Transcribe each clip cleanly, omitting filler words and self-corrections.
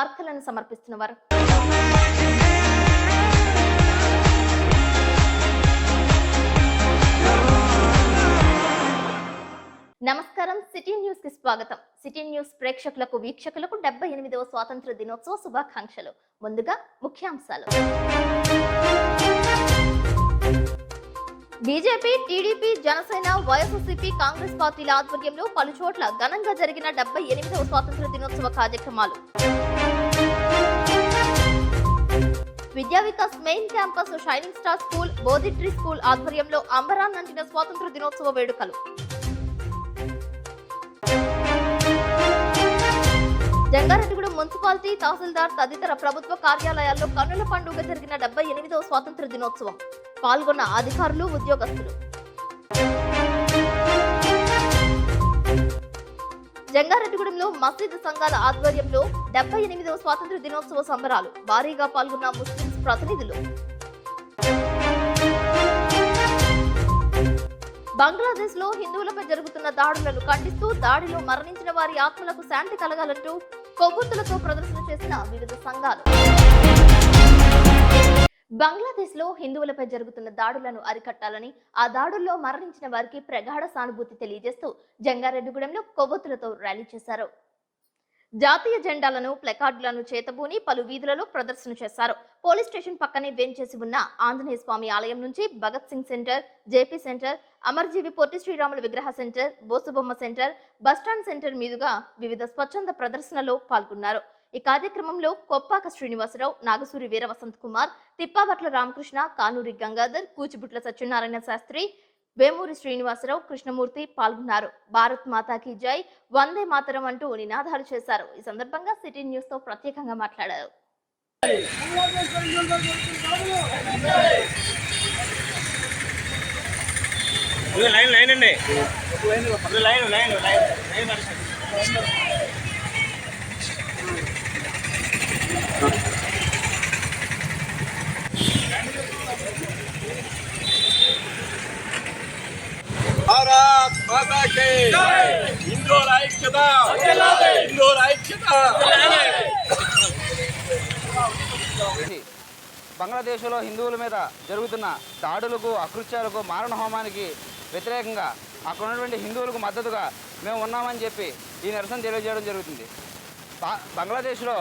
వార్తలను సమర్పిస్తున్నవారు నమస్కారం. City news కి స్వాగతం. సిటీ న్యూస్ ప్రేక్షకులకు వీక్షకులకు 78వ స్వాతంత్ర దినోత్సవ శుభాకాంక్షలు. ముందుగా ముఖ్యాంశాలు. బీజేపీ, టీడీపీ, జనసేన, వైఎస్ఆర్సీపీ, కాంగ్రెస్ పార్టీల ఆధ్వర్యంలో పలు చోట్ల ఘనంగా జరిగిన 78వ స్వాతంత్ర దినోత్సవ కార్యక్రమాలు. Vidya Vikas main campus, shining star school, బోధిట్రీ school ఆధ్వర్యంలో అంబరాన్ నంటిన స్వాతంత్ర దినోత్సవ వేడుకలు. జంగారెడ్డిగూడెం మున్సిపాలిటీ, తహసీల్దార్ తదితర ప్రభుత్వ కార్యాలయాల్లో కన్నుల పండుగ జరిగిన 78వ స్వాతంత్ర దినోత్సవం. పాల్గొన్న అధికారులు, ఉద్యోగస్తులు. జంగారెడ్డిగూడెంలో మసీదు సంఘాల ఆధ్వర్యంలో 78వ స్వాతంత్ర దినోత్సవ సంబరాలు. భారీగా పాల్గొన్న ముస్లింస్ ప్రతినిధులు. బంగ్లాదేశ్ లో హిందువులపై జరుగుతున్న దాడులను ఖండిస్తూ దాడిలో మరణించిన వారి ఆత్మలకు శాంతి కలగాలంటూ కొవ్వొత్తులతో ప్రదర్శన చేసిన వివిధ సంఘాలు. బంగ్లాదేశ్ లో హిందువులపై జరుగుతున్న దాడులను అరికట్టాలని, ఆ దాడుల్లో మరణించిన వారికి ప్రగాఢ సానుభూతి తెలియజేస్తూ జంగారెడ్డిగూడెంలో కొవ్వొత్తులతో ర్యాలీ చేశారు. జాతీయ జెండాలను, ప్లకార్డులను చేతబూని పలు వీధులలో ప్రదర్శన చేశారు. పోలీస్ స్టేషన్ పక్కనే వేంచేసి ఉన్న ఆంజనేయ స్వామి ఆలయం నుంచి Bhagat Singh centre, JP centre, Amarajeevi Potti Sriramulu విగ్రహ సెంటర్, బోసుబొమ్మ సెంటర్, బస్టాండ్ సెంటర్ మీదుగా వివిధ స్వచ్ఛంద ప్రదర్శనలో పాల్గొన్నారు. ఈ కార్యక్రమంలో కొప్పాక శ్రీనివాసరావు, నాగసూరి వీర వసంత్ కుమార్, తిప్పావట్ల రామకృష్ణ, కానూరి గంగాధర్, కూచిబుట్ల సత్యనారాయణ శాస్త్రి, వేమూరి శ్రీనివాసరావు, కృష్ణమూర్తి పాల్గొన్నారు. భారత్ మాతాకి జై, వందే మాతరం అంటూ నినాదాలు చేశారు. ఈ సందర్భంగా సిటీ న్యూస్ తో ప్రత్యేకంగా మాట్లాడారు. भारत माता की जय, हिंदू ऐक्यता, हिंदू ऐक्यता. బంగ్లాదేశ్లో హిందువుల మీద జరుగుతున్న దాడులకు, అకృత్యాలకు, మారణ హోమానికి వ్యతిరేకంగా అక్కడ ఉన్నటువంటి హిందువులకు మద్దతుగా మేము ఉన్నామని చెప్పి ఈ నిరసన తెలియజేయడం జరుగుతుంది. బంగ్లాదేశ్లో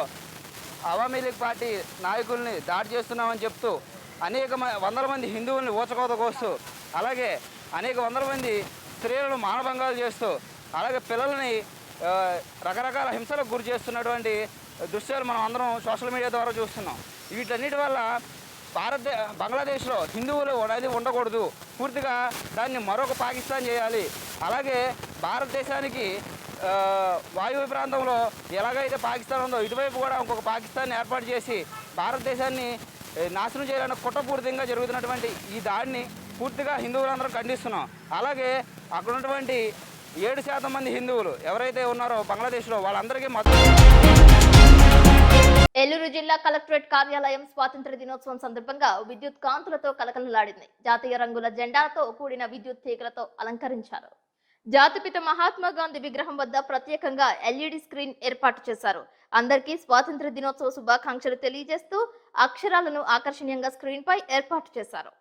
అవామీ లీగ్ పార్టీ నాయకుల్ని దాడి చేస్తున్నామని చెప్తూ అనేక వందల మంది హిందువుల్ని ఊచకోత కోస్తూ, అలాగే అనేక వందల మంది స్త్రీలను మానభంగాలు చేస్తూ, అలాగే పిల్లల్ని రకరకాల హింసలకు గురి చేస్తున్నటువంటి దృశ్యాలు మనం అందరం సోషల్ మీడియా ద్వారా చూస్తున్నాం. వీటన్నిటి వల్ల బంగ్లాదేశ్లో హిందువులు అనేది ఉండకూడదు, పూర్తిగా దాన్ని మరొక పాకిస్తాన్ చేయాలి. అలాగే భారతదేశానికి వాయువ్య ప్రాంతంలో ఎలాగైతే పాకిస్తాన్ ఉందో ఇటువైపు కూడా ఇంకొక పాకిస్తాన్ ఏర్పాటు చేసి భారతదేశాన్ని నాశనం చేయాలని కుట్రపూరితంగా జరుగుతున్నటువంటి ఈ దాడిని పూర్తిగా హిందువులందరూ ఖండిస్తున్నాం. అలాగే అక్కడ ఉన్నటువంటి 7% మంది హిందువులు ఎవరైతే ఉన్నారో బంగ్లాదేశ్లో వాళ్ళందరికీ ఏలూరు జిల్లా కలెక్టరేట్ కార్యాలయం స్వాతంత్ర దినోత్సవం సందర్భంగా విద్యుత్ కాంతులతో కలకలలాడింది. జాతీయ రంగుల జెండాలతో కూడిన విద్యుత్ తీగలతో అలంకరించారు. జాతిపిత మహాత్మా గాంధీ విగ్రహం వద్ద ప్రత్యేకంగా ఎల్ఈడి స్క్రీన్ ఏర్పాటు చేశారు. అందరికీ స్వాతంత్ర దినోత్సవ శుభాకాంక్షలు తెలియజేస్తూ అక్షరాలను ఆకర్షణీయంగా స్క్రీన్ పై ఏర్పాటు చేశారు.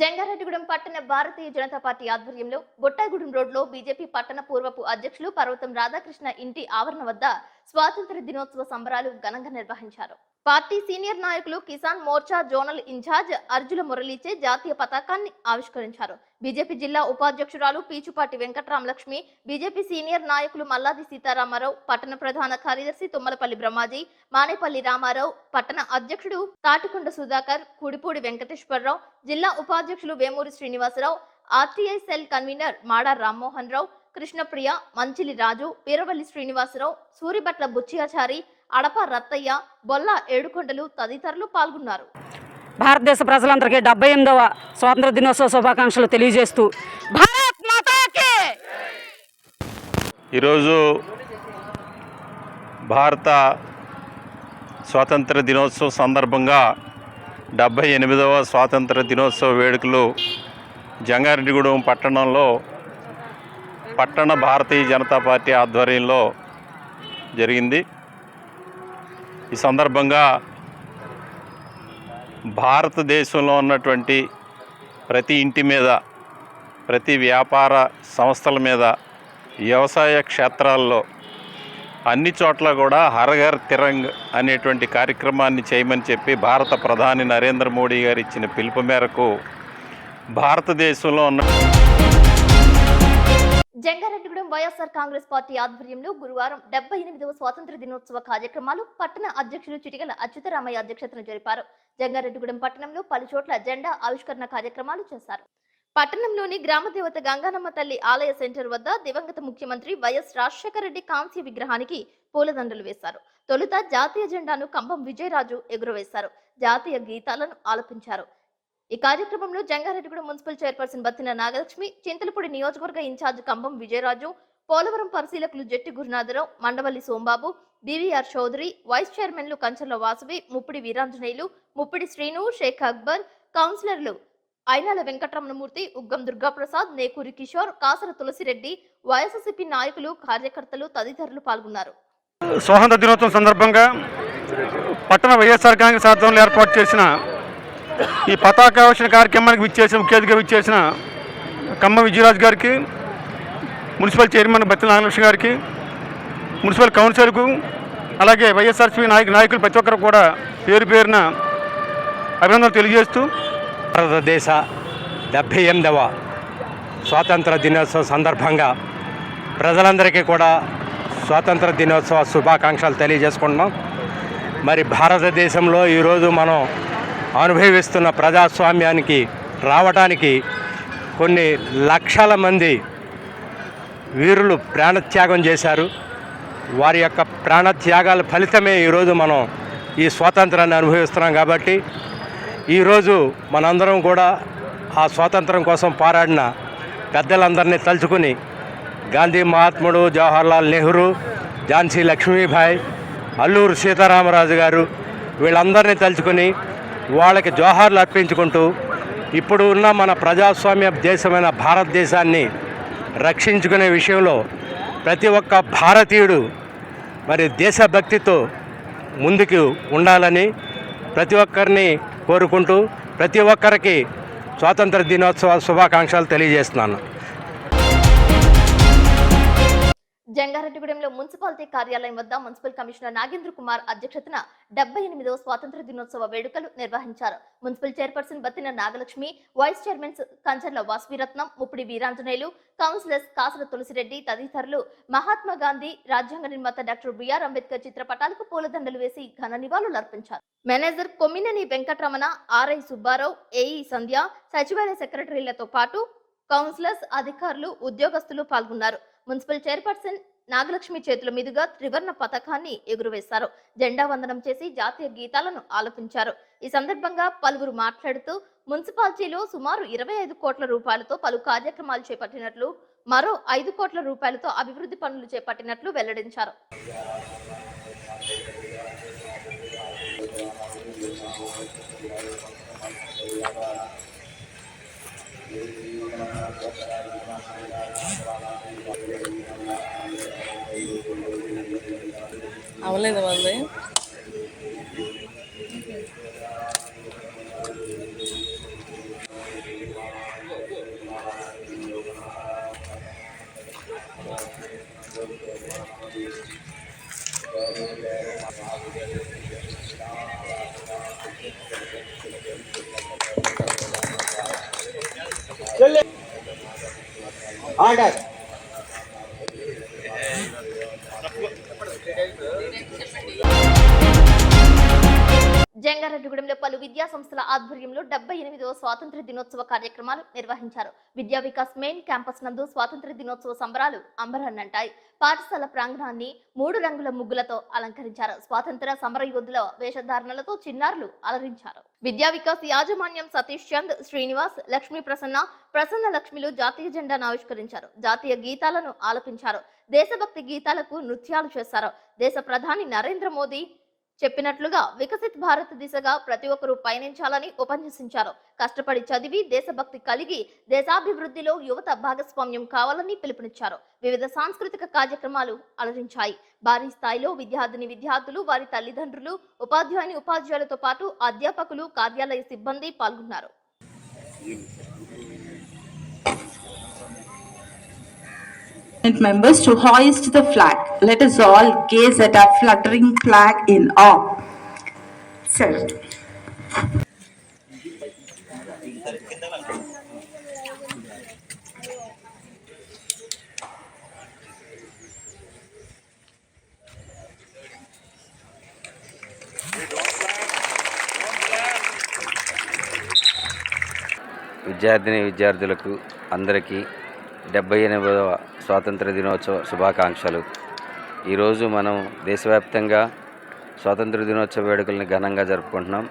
జంగారెడ్డిగూడెం పట్టణ భారతీయ జనతా పార్టీ ఆధ్వర్యంలో బొట్టాయిగూడెం రోడ్లో బీజేపీ పట్టణ పూర్వపు అధ్యక్షులు పర్వతం రాధాకృష్ణ ఇంటి ఆవరణ వద్ద స్వాతంత్ర దినోత్సవ సంబరాలు ఘనంగా నిర్వహించారు. పార్టీ సీనియర్ నాయకులు కిసాన్ మోర్చా జోనల్ ఇన్ఛార్జ్ అర్జుల మురళీచే జాతీయ పతాకాన్ని ఆవిష్కరించారు. బీజేపీ జిల్లా ఉపాధ్యక్షురాలు పీచుపాటి వెంకట్రామలక్ష్మి, బీజేపీ సీనియర్ నాయకులు మల్లాది సీతారామారావు, పట్టణ ప్రధాన కార్యదర్శి తుమ్మలపల్లి బ్రహ్మాజీ, మానేపల్లి రామారావు, పట్టణ అధ్యక్షుడు తాటికొండ సుధాకర్, కుడిపూడి వెంకటేశ్వరరావు, జిల్లా ఉపాధ్యక్షులు Vemuri Srinivasarao, RTI cell convener Mada Rammohan Rao, Krishnapriya, Manchili Raju, Veeravalli Srinivasarao, Suribatla Buchiyachari, Adapa Rattaiah, Bolla Yedukondalu తదితరులు పాల్గొన్నారు. భారతదేశ ప్రజలందరికీ 78వ స్వాతంత్ర దినోత్సవ శుభాకాంక్షలు తెలియజేస్తూ భారత్ మాతాకి ఈరోజు భారత స్వాతంత్ర దినోత్సవం సందర్భంగా 78వ స్వాతంత్ర దినోత్సవ వేడుకలు జంగారెడ్డిగూడెం పట్టణంలో పట్టణ భారతీయ జనతా పార్టీ ఆధ్వర్యంలో జరిగింది. ఈ సందర్భంగా భారతదేశంలో ఉన్నటువంటి ప్రతి ఇంటి మీద, ప్రతి వ్యాపార సంస్థల మీద, వ్యవసాయ క్షేత్రాల్లో అన్ని చోట్ల కూడా హర్ ఘర్ తిరంగ్ అనేటువంటి కార్యక్రమాన్ని చేయమని చెప్పి భారత ప్రధాని నరేంద్ర మోడీ గారు ఇచ్చిన పిలుపు మేరకు భారతదేశంలో ఉన్న జంగారెడ్డిగూడెం వైఎస్ఆర్ కాంగ్రెస్ పార్టీ ఆధ్వర్యంలో గురువారం 78వ స్వాతంత్ర దినోత్సవ కార్యక్రమాలు పట్టణ అధ్యక్షులు చిటిగల అచ్యుతరామయ్య అధ్యక్షతన జరిపారు. జంగారెడ్డిగూడెం పట్టణంలో పలు చోట్ల జెండా ఆవిష్కరణ కార్యక్రమాలు చేశారు. పట్టణంలోని గ్రామదేవత గంగానమ్మ తల్లి ఆలయ సెంటర్ వద్ద దివంగత ముఖ్యమంత్రి వైఎస్ రాజశేఖర రెడ్డి కాంస్య విగ్రహానికి పూలదండలు వేశారు. తొలుత జాతీయ జెండాను కంభం విజయరాజు ఎగురవేశారు. జాతీయ గీతాలను ఆలపించారు. ఈ కార్యక్రమంలో జంగారెడ్డిగూడెం మున్సిపల్ చైర్పర్సన్ బత్తిన నాగలక్ష్మి, చింతలపూడి నియోజకవర్గ ఇన్ఛార్జ్ కంభం విజయరాజు, పోలవరం పరిశీలకులు జట్టి గురునాథరావు, మండవల్లి సోంబాబు, బీవీఆర్ చౌదరి, వైస్ చైర్మన్లు కంచర్ల వాసవి, ముప్పిడి వీరాంజనేయులు, ముప్పిడి శ్రీను, షేక్ అక్బర్, కౌన్సిలర్లు అయినాల వెంకటరమణమూర్తి, ఉగ్గం దుర్గాప్రసాద్, నేకూరి కిషోర్, కాసర తులసిరెడ్డి, వైఎస్ఆర్సీపీ నాయకులు, కార్యకర్తలు తదితరులు పాల్గొన్నారు. స్వాతంత్ర దినోత్సవం సందర్భంగా పట్టణ వైఎస్ఆర్ కాంగ్రెస్ ఆధ్వర్యంలో ఏర్పాటు చేసిన ఈ పతాకావిష్కరణ కార్యక్రమానికి ముఖ్య అతిథిగా విచ్చేసిన కమ్మ విజయరాజు గారికి, మున్సిపల్ చైర్మన్ బత్తిన నాగలక్ష్మి గారికి, మున్సిపల్ కౌన్సిలర్కు, అలాగే వైఎస్ఆర్సీపీ నాయకులు ప్రతి ఒక్కరు కూడా పేరు పేరున అభినందనలు తెలియజేస్తూ భారతదేశ 78వ స్వాతంత్ర దినోత్సవం సందర్భంగా ప్రజలందరికీ కూడా స్వాతంత్ర దినోత్సవ శుభాకాంక్షలు తెలియజేసుకుంటున్నాం. మరి భారతదేశంలో ఈరోజు మనం అనుభవిస్తున్న ప్రజాస్వామ్యానికి రావడానికి కొన్ని లక్షల మంది వీరులు ప్రాణత్యాగం చేశారు. వారి యొక్క ప్రాణత్యాగాల ఫలితమే ఈరోజు మనం ఈ స్వాతంత్రాన్ని అనుభవిస్తున్నాం. కాబట్టి ఈరోజు మనందరం కూడా ఆ స్వాతంత్రం కోసం పోరాడిన పెద్దలందరినీ తలుచుకుని గాంధీ మహాత్ముడు, జవహర్లాల్ నెహ్రూ, ఝాన్సీ లక్ష్మీబాయి, అల్లూరు సీతారామరాజు గారు వీళ్ళందరినీ తలుచుకుని వాళ్ళకి జోహార్లు అర్పించుకుంటూ ఇప్పుడు ఉన్న మన ప్రజాస్వామ్య దేశమైన భారతదేశాన్ని రక్షించుకునే విషయంలో ప్రతి ఒక్క భారతీయుడు మరి దేశభక్తితో ముందుకు ఉండాలని ప్రతి ఒక్కరిని కోరుకుంటూ ప్రతి ఒక్కరికి స్వాతంత్ర దినోత్సవ శుభాకాంక్షలు తెలియజేస్తున్నాను. జంగారెడ్డిగూడెంలో మున్సిపాలిటీ కార్యాలయం వద్ద మున్సిపల్ కమిషనర్ నాగేంద్ర కుమార్ అధ్యక్షతన 78వ స్వాతంత్ర దినోత్సవ వేడుకలు నిర్వహించారు. Municipal chairperson Battina Nagalakshmi, vice chairmans Kancharla Vasaviratnam, Muppidi Veeranjaneyulu, councillors Kasara Tulasireddy తదితరులు మహాత్మా గాంధీ, రాజ్యాంగ నిర్మాత డాక్టర్ బిఆర్ అంబేద్కర్ చిత్రపటాలకు పూలదండలు వేసి ఘన నివాళులు అర్పించారు. Manager Kommineni Venkataramana, RI Subbarao, AE Sandhya, సచివాలయ సెక్రటరీలతో పాటు కౌన్సిలర్స్, అధికారులు, ఉద్యోగస్తులు పాల్గొన్నారు. మున్సిపల్ చైర్పర్సన్ నాగలక్ష్మి చేతుల మీదుగా త్రివర్ణ పతాకాన్ని ఎగురవేశారు. జెండా వందనం చేసి జాతీయ గీతాలను ఆలపించారు. ఈ సందర్భంగా పలువురు మాట్లాడుతూ మున్సిపాలిటీలో సుమారు 25 కోట్ల రూపాయలతో పలు కార్యక్రమాలు చేపట్టినట్లు, మరో 5 కోట్ల రూపాయలతో అభివృద్ధి పనులు చేపట్టినట్లు వెల్లడించారు. అవలేదు వాళ్ళది. ఆర్డర్ జంగారెడ్డిగూడెంలో పలు విద్యా సంస్థల ఆధ్వర్యంలో 78వ స్వాతంత్ర దినోత్సవ కార్యక్రమాలు నిర్వహించారు. విద్యా వికాస్ మెయిన్ క్యాంపస్ నందు స్వాతంత్ర దినోత్సవ సంబరాలు అంబరాన్నంటాయి. పాఠశాల ప్రాంగణాన్ని 3 రంగుల ముగ్గులతో అలంకరించారు. స్వాతంత్ర సమర యోధుల వేషధారణలతో చిన్నారులు అలరించారు. విద్యా వికాస్ యాజమాన్యం సతీష్ చంద్, శ్రీనివాస్, లక్ష్మీ ప్రసన్న లక్ష్మిలు జాతీయ జెండాను ఆవిష్కరించారు. జాతీయ గీతాలను ఆలపించారు. దేశభక్తి గీతాలకు నృత్యాలు చేశారు. దేశ ప్రధాని నరేంద్ర మోదీ చెప్పినట్లుగా వికసిత్ భారత్ దిశగా ప్రతి ఒక్కరూ పయనించాలని ఉపన్యసించారు. కష్టపడి చదివి దేశభక్తి కలిగి దేశాభివృద్ధిలో యువత భాగస్వామ్యం కావాలని పిలుపునిచ్చారు. వివిధ సాంస్కృతిక కార్యక్రమాలు అలరించాయి. భారీ స్థాయిలో విద్యార్థులు, వారి తల్లిదండ్రులు, ఉపాధ్యాయులతో పాటు అధ్యాపకులు, కార్యాలయ సిబ్బంది పాల్గొన్నారు. Members to hoist the flag. Let us all gaze at our fluttering flag in awe. Sir. విద్యార్థులకు అందరికీ 78వ స్వాతంత్ర దినోత్సవ శుభాకాంక్షలు. ఈరోజు మనం దేశవ్యాప్తంగా స్వాతంత్ర దినోత్సవ వేడుకల్ని ఘనంగా జరుపుకుంటున్నాం.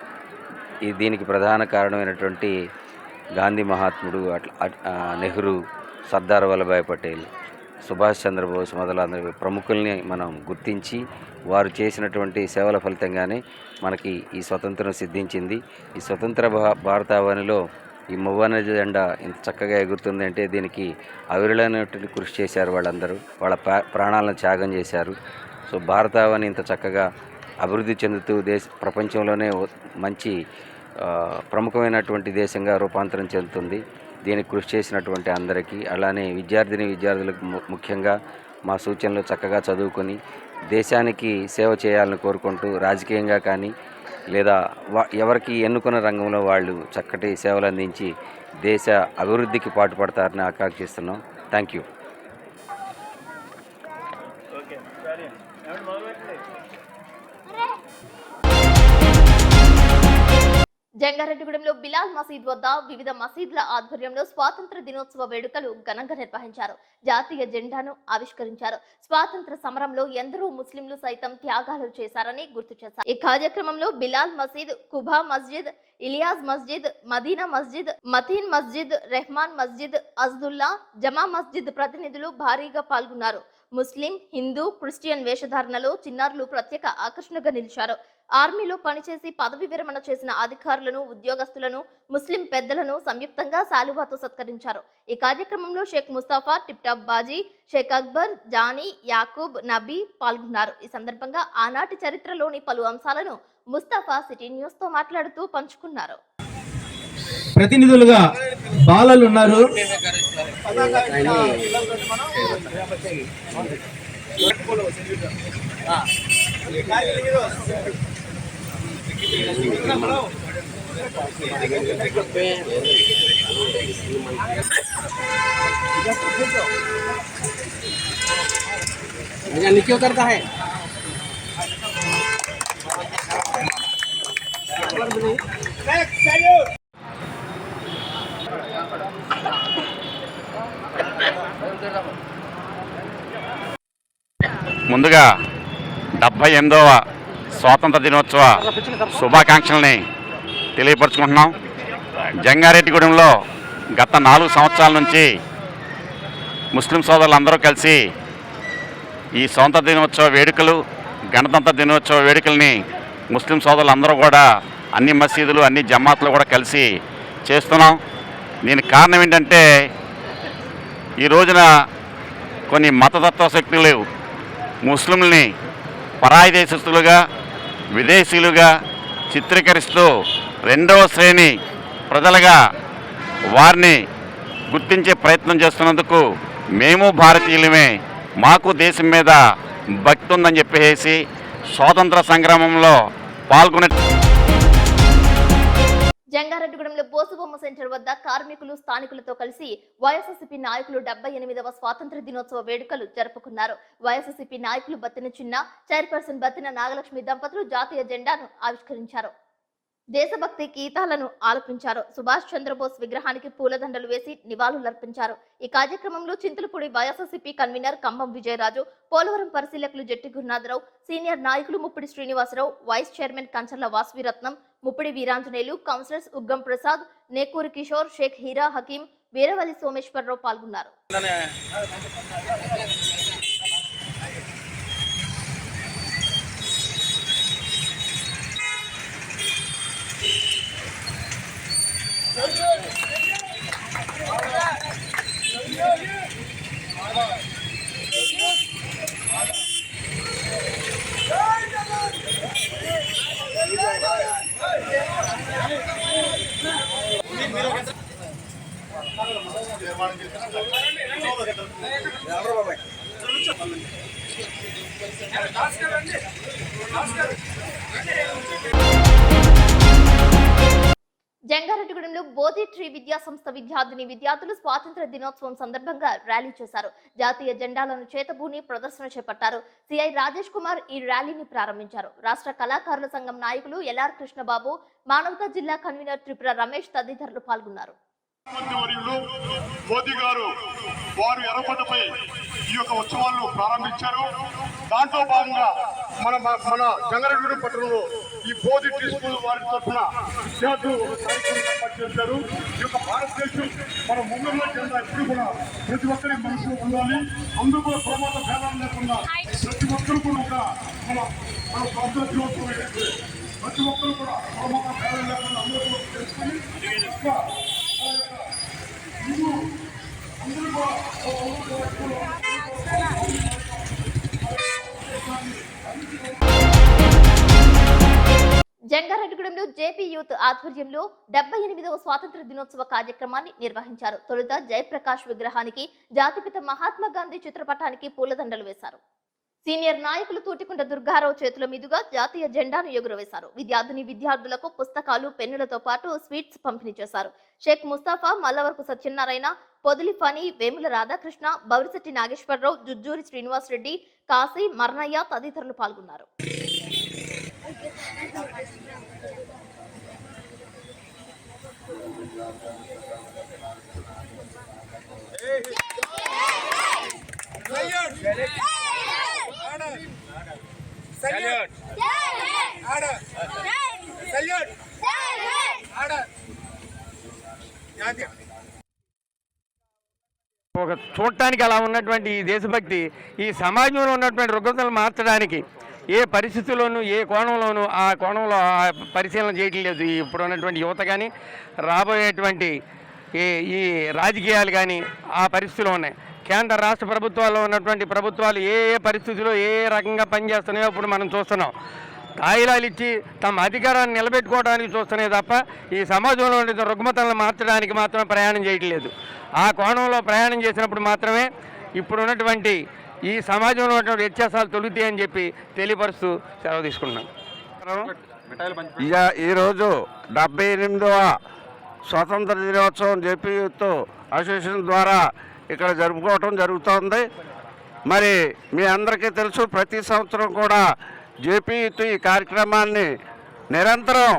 దీనికి ప్రధాన కారణమైనటువంటి గాంధీ మహాత్ముడు, నెహ్రూ, సర్దార్ వల్లభాయ్ పటేల్, సుభాష్ చంద్రబోస్ మొదలైన ప్రముఖుల్ని మనం గుర్తించి వారు చేసినటువంటి సేవల ఫలితంగానే మనకి ఈ స్వతంత్రం సిద్ధించింది. ఈ స్వతంత్ర భారతావనిలో ఈ మువ్వన్న జెండా ఇంత చక్కగా ఎగురుతుంది అంటే దీనికి అవిరళమైనటువంటి కృషి చేశారు. వాళ్ళందరూ వాళ్ళ ప్రాణాలను త్యాగం చేశారు. సో భారతావని ఇంత చక్కగా అభివృద్ధి చెందుతూ ప్రపంచంలోనే మంచి ప్రముఖమైనటువంటి దేశంగా రూపాంతరం చెందుతుంది. దీనికి కృషి చేసినటువంటి అందరికీ, అలానే విద్యార్థులకు ముఖ్యంగా మా సూచనలు చక్కగా చదువుకొని దేశానికి సేవ చేయాలని కోరుకుంటూ రాజకీయంగా కానీ లేదా ఎవరికి ఎన్నుకున్న రంగంలో వాళ్ళు చక్కటి సేవలు అందించి దేశ అభివృద్ధికి పాటుపడతారని ఆకాంక్షిస్తున్నాం. Thank you. జంగారెడ్డిగూడెంలో బిలాల్ మసీద్ వద్ద వివిధ మసీదుల ఆధ్వర్యంలో స్వాతంత్ర దినోత్సవ వేడుకలు ఘనంగా నిర్వహించారు. జాతీయ జెండాను ఆవిష్కరించారు. స్వాతంత్ర సమరంలో ఎందరో ముస్లింలు సైతం త్యాగాలు చేశారని గుర్తు చేశారు. ఈ కార్యక్రమంలో బిలాల్ మసీద్, కుబా మస్జిద్, ఇలియాజ్ మస్జిద్, మదీనా మస్జిద్, మతీన్ మస్జిద్, రెహమాన్ మస్జిద్, అజ్దుల్లా, జమా మస్జిద్ ప్రతినిధులు భారీగా పాల్గొన్నారు. ముస్లిం, హిందూ, క్రిస్టియన్ వేషధారణలో చిన్నారులు ప్రత్యేక ఆకర్షణగా నిలిచారు. ఆర్మీలో పనిచేసి పదవి విరమణ చేసిన అధికారులను, ఉద్యోగస్తులను, ముస్లిం పెద్దలను సంయుక్తంగా శాలువాతో సత్కరించారు. ఈ కార్యక్రమంలో షేక్ ముస్తాఫా, టిప్టాప్ బాజీ, షేక్ అక్బర్, జానీ, యాకూబ్, నబీ పాల్గొన్నారు. ఈ సందర్భంగా ఆనాటి చరిత్రలోని పలు అంశాలను ముస్తాఫా సిటీ న్యూస్ తో మాట్లాడుతూ పంచుకున్నారు. ప్రతినిధులుగా బాలలు ఉన్నారు. क्यों करता है? ముందుగా 78వ స్వాతంత్ర దినోత్సవ శుభాకాంక్షల్ని తెలియపరుచుకుంటున్నాం. జంగారెడ్డిగూడెంలో గత 4 సంవత్సరాల నుంచి ముస్లిం సోదరులందరూ కలిసి ఈ స్వాతంత్ర దినోత్సవ వేడుకలు, గణతంత్ర దినోత్సవ వేడుకల్ని ముస్లిం సోదరులందరూ కూడా అన్ని మసీదులు, అన్ని జమాతులు కూడా కలిసి చేస్తున్నాం. దీనికి కారణం ఏంటంటే ఈ రోజున కొన్ని మతతత్వ శక్తులు ముస్లింలని పరాయి దేశస్తులుగా, విదేశీయులుగా చిత్రీకరిస్తూ రెండవ శ్రేణి ప్రజలుగా వారిని గుర్తించే ప్రయత్నం చేస్తున్నందుకు మేము భారతీయులమే, మాకు దేశం మీద భక్తి ఉందని చెప్పేసి స్వాతంత్ర సంగ్రామంలో పాల్గొనే జంగారెడ్డిగూడెంలో బోసుబొమ్మ సెంటర్ వద్ద కార్మికులు, స్థానికులతో కలిసి వైఎస్ఆర్సీపీ నాయకులు 78వ స్వాతంత్ర దినోత్సవ వేడుకలు జరుపుకున్నారు. వైఎస్ఆర్సీపీ నాయకులు బత్తిన చిన్న, చైర్పర్సన్ బత్తిన నాగలక్ష్మి దంపతులు జాతీయ జెండాను ఆవిష్కరించారు. దేశభక్తి గీతాలను ఆలపించారు. సుభాష్ చంద్రబోస్ విగ్రహానికి పూలదండలు వేసి నివాళులర్పించారు. ఈ కార్యక్రమంలో చింతలపూడి వైఎస్ఆర్సీపీ కన్వీనర్ కంబం విజయరాజు, పోలవరం పరిశీలకులు జట్టి గురునాథరావు, సీనియర్ నాయకులు Muppidi Srinivasarao, vice chairman Kancharla Vasaviratnam, Muppidi Veeranjaneyulu, councillors Uggam Prasad, Nekuri Kishore, Sheikh Heera Hakeem, Veeravalli Someswararao పాల్గొన్నారు. నిర్మాణం చేసిన జంగారెడ్డిగూడెంలో బోధి ట్రీ విద్యా సంస్థ విద్యార్థులు స్వాతంత్ర దినోత్సవం సందర్భంగా ర్యాలీ చేశారు. జాతీయ జెండాలను చేతబూని ప్రదర్శన చేపట్టారు. సిఐ రాజేష్ కుమార్ ఈ ర్యాలీని ప్రారంభించారు. రాష్ట్ర కళాకారుల సంఘం నాయకులు ఎల్ఆర్ కృష్ణబాబు, మానవతా జిల్లా కన్వీనర్ త్రిపుర రమేష్ తదితరులు పాల్గొన్నారు. మోదీ గారు వారు ఎర్రగొండపై ఈ యొక్క ఉత్సవాలను ప్రారంభించారు. దాంట్లో భాగంగా మన జంగారెడ్డిగూడెం పట్టణంలో ఈ బోధి ట్రీ స్కూల్ వారి తరఫున విద్యార్థులు కార్యక్రమం ఏర్పాటు చేశారు. ఈ యొక్క భారతదేశం మన ముందులో జెండా ఎప్పుడు కూడా ప్రతి ఒక్కరి మనసులో ఉండాలి. అందరూ కూడా ప్రమాద భేదాలు లేకుండా ప్రతి ఒక్కరు కూడా మన స్వాతంత్ర దినోత్సవం ప్రతి ఒక్కరు కూడా ప్రమాద భేదాలు లేకుండా అందరూ తెలుసుకొని జంగారెడ్డిగూడెంలో జేపీ యూత్ ఆధ్వర్యంలో 78వ స్వాతంత్ర దినోత్సవ కార్యక్రమాన్ని నిర్వహించారు. తొలుత జయప్రకాష్ విగ్రహానికి, జాతిపిత మహాత్మా గాంధీ చిత్రపటానికి పూలదండలు వేశారు. సీనియర్ నాయకులు తూటికుంట దుర్గారావు చేతుల మీదుగా జాతీయ జెండాను ఎగురవేశారు. విద్యార్థులకు పుస్తకాలు, పెన్నులతో పాటు స్వీట్స్ పంపిణీ చేశారు. షేక్ ముస్తాఫా, మల్లవరపు సత్యనారాయణ, పొదిలి ఫణి, వేముల రాధాకృష్ణ, బౌరిశెట్టి నాగేశ్వరరావు, జుజ్జూరి శ్రీనివాస్ రెడ్డి, కాశీ, మర్నయ్య తదితరులు పాల్గొన్నారు. ఒక చూడటానికి అలా ఉన్నటువంటి ఈ దేశభక్తి ఈ సమాజంలో ఉన్నటువంటి రుగ్మతలు మార్చడానికి ఏ పరిస్థితుల్లోనూ ఏ కోణంలోనూ ఆ కోణంలో పరిశీలన చేయటం లేదు. ఇప్పుడు ఉన్నటువంటి యువత కానీ రాబోయేటువంటి ఈ రాజకీయాలు కానీ ఆ పరిస్థితులు ఉన్నాయి. కేంద్ర రాష్ట్ర ప్రభుత్వాల్లో ఉన్నటువంటి ప్రభుత్వాలు ఏ పరిస్థితుల్లో ఏ రకంగా పనిచేస్తున్నాయో ఇప్పుడు మనం చూస్తున్నాం. కాయిలాలు ఇచ్చి తమ అధికారాన్ని నిలబెట్టుకోవడానికి చూస్తున్నాయి తప్ప ఈ సమాజంలో ఉండే రుగ్మతలను మార్చడానికి మాత్రమే ప్రయాణం చేయటం లేదు. ఆ కోణంలో ప్రయాణం చేసినప్పుడు మాత్రమే ఇప్పుడు ఉన్నటువంటి ఈ సమాజంలో ఉన్నటువంటి వ్యత్యాసాలు తొలుగుతాయని చెప్పి తెలియపరుస్తూ సెలవు తీసుకున్నాను. ఈరోజు 78వ స్వాతంత్ర దినోత్సవం జేపీ యూత్ అసోసియేషన్ ద్వారా ఇక్కడ జరుపుకోవటం జరుగుతోంది. మరి మీ అందరికీ తెలుసు, ప్రతి సంవత్సరం కూడా జేపీ యూత్ ఈ కార్యక్రమాన్ని నిరంతరం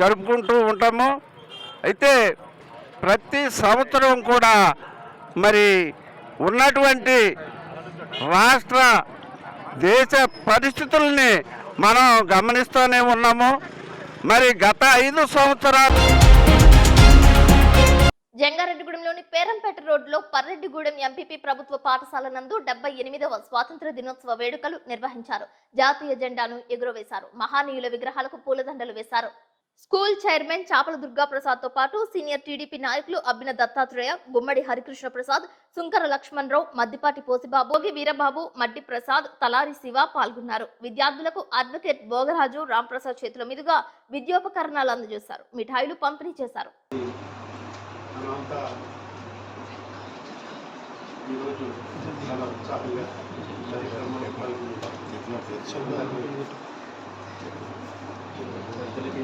జరుపుకుంటూ ఉంటాము. అయితే ప్రతి సంవత్సరం కూడా మరి ఉన్నటువంటి రాష్ట్ర దేశ పరిస్థితుల్ని మనం గమనిస్తూనే ఉన్నాము. మరి గత 5 సంవత్సరాలు జంగారెడ్డిగూడెంలోని పేరంపేట రోడ్లో పర్రెడ్డిగూడెం ఎంపీపీ ప్రభుత్వ పాఠశాల నందు 78వ స్వాతంత్ర దినోత్సవ వేడుకలు నిర్వహించారు. జాతీయ జెండాను ఎగురవేశారు. మహానీయుల విగ్రహాలకు పూలదండలు వేశారు. స్కూల్ చైర్మన్ చాపల దుర్గా ప్రసాద్ తో పాటు సీనియర్ టీడీపీ నాయకులు అబ్బిన దత్తాత్రేయ, గుమ్మడి హరికృష్ణ ప్రసాద్, సుంకర లక్ష్మణరావు, మద్దిపాటి పోసిబాబు, భోగి వీరబాబు, మడ్డి ప్రసాద్, తలారి శివ పాల్గొన్నారు. విద్యార్థులకు అడ్వకేట్ భోగరాజు రాంప్రసాద్ చేతుల మీదుగా విద్యోపకరణాలు అందజేశారు. మిఠాయిలు పంపిణీ చేశారు. ఇప్పటికి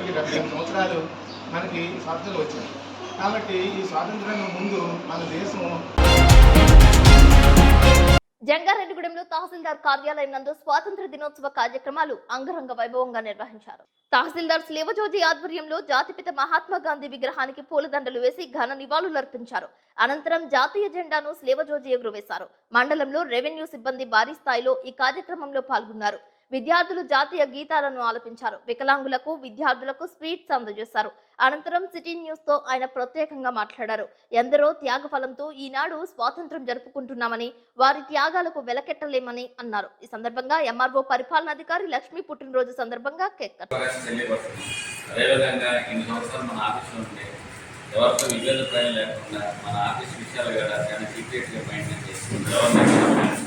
75 సంవత్సరాలు మనకి స్వాతంత్రం వచ్చింది. కాబట్టి ఈ స్వాతంత్రానికి ముందు మన దేశం జంగారెడ్డిగూడెంలో తహసీల్దార్ కార్యాలయం నందు స్వాతంత్ర దినోత్సవ కార్యక్రమాలు అంగరంగ వైభవంగా నిర్వహించారు. తహసీల్దార్ స్లేవజోజి ఆధ్వర్యంలో జాతిపిత మహాత్మా గాంధీ విగ్రహానికి పూలదండలు వేసి ఘన నివాళులర్పించారు. అనంతరం జాతీయ జెండాను స్లేవజోజి ఎగురవేశారు. మండలంలో రెవెన్యూ సిబ్బంది భారీ స్థాయిలో ఈ కార్యక్రమంలో పాల్గొన్నారు. విద్యార్థులు జాతీయ గీతాలను ఆలపించారు. వికలాంగులకు, విద్యార్థులకు స్వీట్స్ అందజేశారు. అనంతరం సిటీ న్యూస్ తో ఆయన ప్రత్యేకంగా మాట్లాడారు. ఎందరో త్యాగ ఫలంతో ఈనాడు స్వాతంత్రం జరుపుకుంటున్నామని, వారి త్యాగాలకు వెలకెట్టలేమని అన్నారు. ఈ సందర్భంగా ఎంఆర్ఓ పరిపాలనాధికారి లక్ష్మి పుట్టినరోజు సందర్భంగా కేక్ కట్ ఎవరితో విభేదప్రాయం లేకుండా మన ఆఫీస్ విషయాలు కూడా చాలా సీక్రెట్గా మెయింటైన్ చేసుకుంటాం.